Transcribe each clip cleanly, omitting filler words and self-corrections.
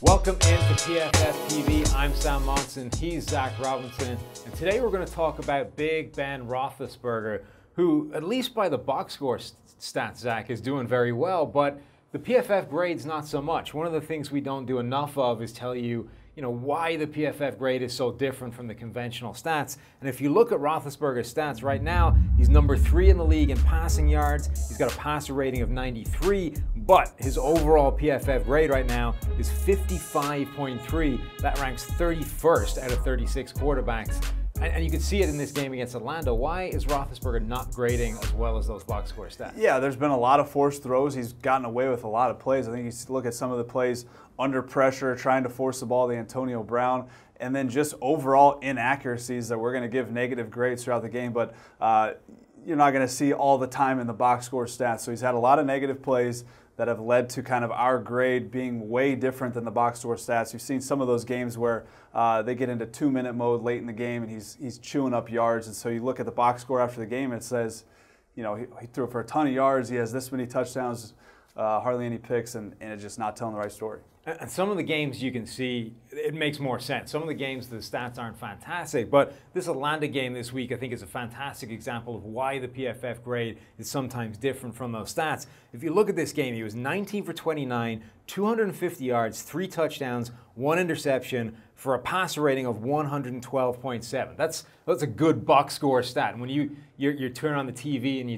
Welcome into PFF TV. I'm Sam Monson. He's Zach Robinson. And today we're going to talk about Big Ben Roethlisberger, who, at least by the box score stats, Zach, is doing very well. But the PFF grades, not so much. One of the things we don't do enough of is tell you, why the PFF grade is so different from the conventional stats. And if you look at Roethlisberger's stats right now, he's number 3 in the league in passing yards. He's got a passer rating of 93, but his overall PFF grade right now is 55.3. That ranks 31st out of 36 quarterbacks. And you can see it in this game against Atlanta. Why is Roethlisberger not grading as well as those box score stats? Yeah, there's been a lot of forced throws. He's gotten away with a lot of plays. I think you look at some of the plays under pressure, trying to force the ball to Antonio Brown, and then just overall inaccuracies that we're going to give negative grades throughout the game. But you're not going to see all the time in the box score stats. So he's had a lot of negative plays that have led to kind of our grade being way different than the box score stats. You've seen some of those games where they get into 2-minute mode late in the game and he's chewing up yards. And so you look at the box score after the game and it says, he threw for a ton of yards, he has this many touchdowns, hardly any picks, and it's just not telling the right story. And some of the games you can see, it makes more sense. Some of the games, the stats aren't fantastic, but this Atlanta game this week, I think, is a fantastic example of why the PFF grade is sometimes different from those stats. If you look at this game, he was 19 for 29, 250 yards, 3 touchdowns, 1 interception for a passer rating of 112.7. That's a good box score stat. And when you turn on the TV and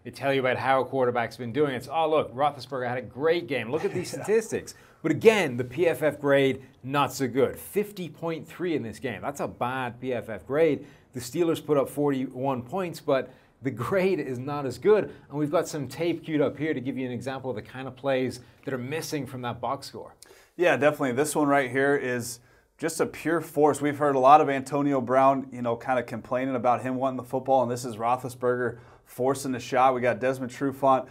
they tell you about how a quarterback's been doing, it's, oh, look, Roethlisberger had a great game. Look at these statistics. But again, the PFF grade, not so good. 50.3 in this game. That's a bad PFF grade. The Steelers put up 41 points, but the grade is not as good. And we've got some tape queued up here to give you an example of the kind of plays that are missing from that box score. Yeah, definitely. This one right here is just a pure force. We've heard a lot of Antonio Brown, kind of complaining about him wanting the football, and this is Roethlisberger forcing the shot. We got Desmond Trufant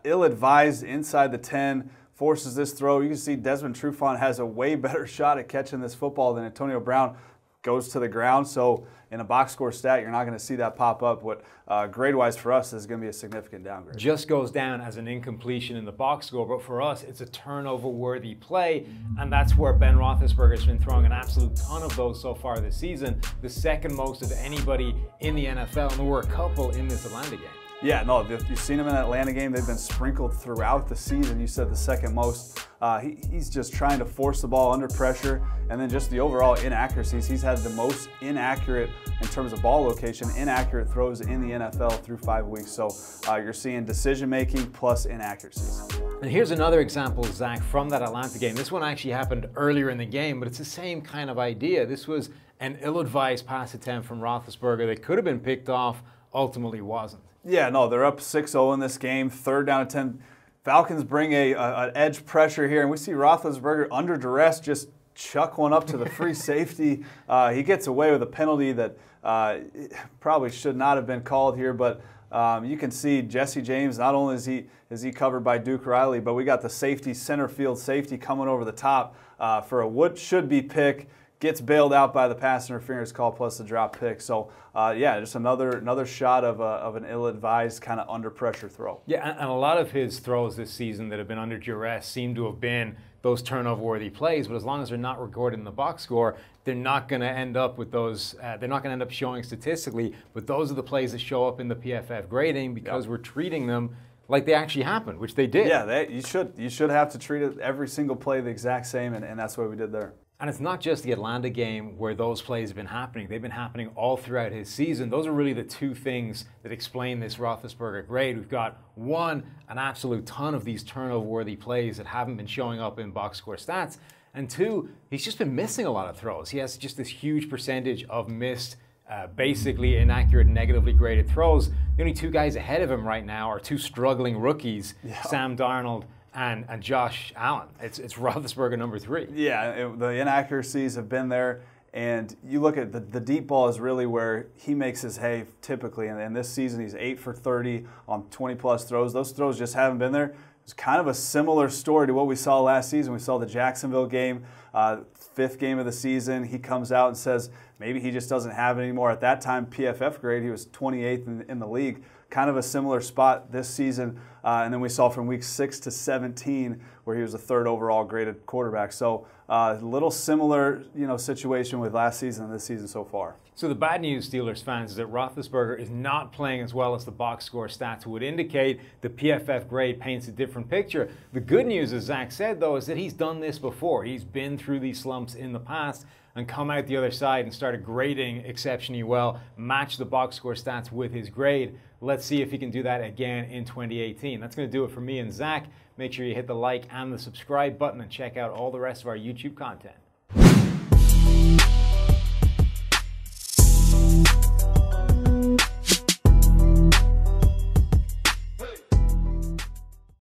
ill-advised inside the 10, forces this throw. You can see Desmond Trufant has a way better shot at catching this football than Antonio Brown. Goes to the ground. So in a box score stat, you're not going to see that pop up. What grade-wise for us is going to be a significant downgrade. Just goes down as an incompletion in the box score, but for us, it's a turnover-worthy play, and that's where Ben Roethlisberger's been throwing an absolute ton of those so far this season, the second most of anybody in the NFL, and there were a couple in this Atlanta game. Yeah, no, you've seen him in that Atlanta game. They've been sprinkled throughout the season. You said the second most. He's just trying to force the ball under pressure, and then just the overall inaccuracies. He's had the most inaccurate, in terms of ball location, inaccurate throws in the NFL through 5 weeks. So you're seeing decision-making plus inaccuracies. And here's another example, Zach, from that Atlanta game. This one actually happened earlier in the game, but it's the same kind of idea. This was an ill-advised pass attempt from Roethlisberger that could have been picked off, ultimately wasn't. Yeah, no, they're up 6-0 in this game, 3rd down and 10. Falcons bring an edge pressure here, and we see Roethlisberger under duress just chuck one up to the free safety. He gets away with a penalty that probably should not have been called here, but you can see Jesse James, not only is he covered by Duke Riley, but we got the safety, center field safety coming over the top for a what should be pick. Gets bailed out by the pass interference call plus the drop pick. So, yeah, just another shot of an ill-advised kind of under-pressure throw. Yeah, and a lot of his throws this season that have been under duress seem to have been those turnover-worthy plays, but as long as they're not recorded in the box score, they're not going to end up with those, they're not going to end up showing statistically, but those are the plays that show up in the PFF grading because we're treating them like they actually happened, which they did. Yeah, you should have to treat it every single play the exact same, and that's what we did there. And it's not just the Atlanta game where those plays have been happening. They've been happening all throughout his season. Those are really the two things that explain this Roethlisberger grade. We've got, one, an absolute ton of these turnover-worthy plays that haven't been showing up in box score stats. And two, he's just been missing a lot of throws. He has just this huge percentage of missed, basically inaccurate, negatively graded throws. The only two guys ahead of him right now are two struggling rookies, Sam Darnold and Josh Allen. It's Roethlisberger number 3. Yeah, the inaccuracies have been there, and you look at the deep ball is really where he makes his hay typically, and this season he's 8 for 30 on 20-plus throws. Those throws just haven't been there. It's kind of a similar story to what we saw last season. We saw the Jacksonville game, 5th game of the season. He comes out and says maybe he just doesn't have it anymore. At that time, PFF grade, he was 28th in the league. kind of a similar spot this season. And then we saw from week 6 to 17 where he was a 3rd overall graded quarterback. So a little similar, situation with last season and this season so far. So the bad news, Steelers fans, is that Roethlisberger is not playing as well as the box score stats would indicate. The PFF grade paints a different picture. The good news, as Zach said, though, is that he's done this before. He's been through these slumps in the past and come out the other side and started grading exceptionally well, match the box score stats with his grade. Let's see if he can do that again in 2018. That's going to do it for me and Zach. Make sure you hit the like and the subscribe button and check out all the rest of our YouTube content.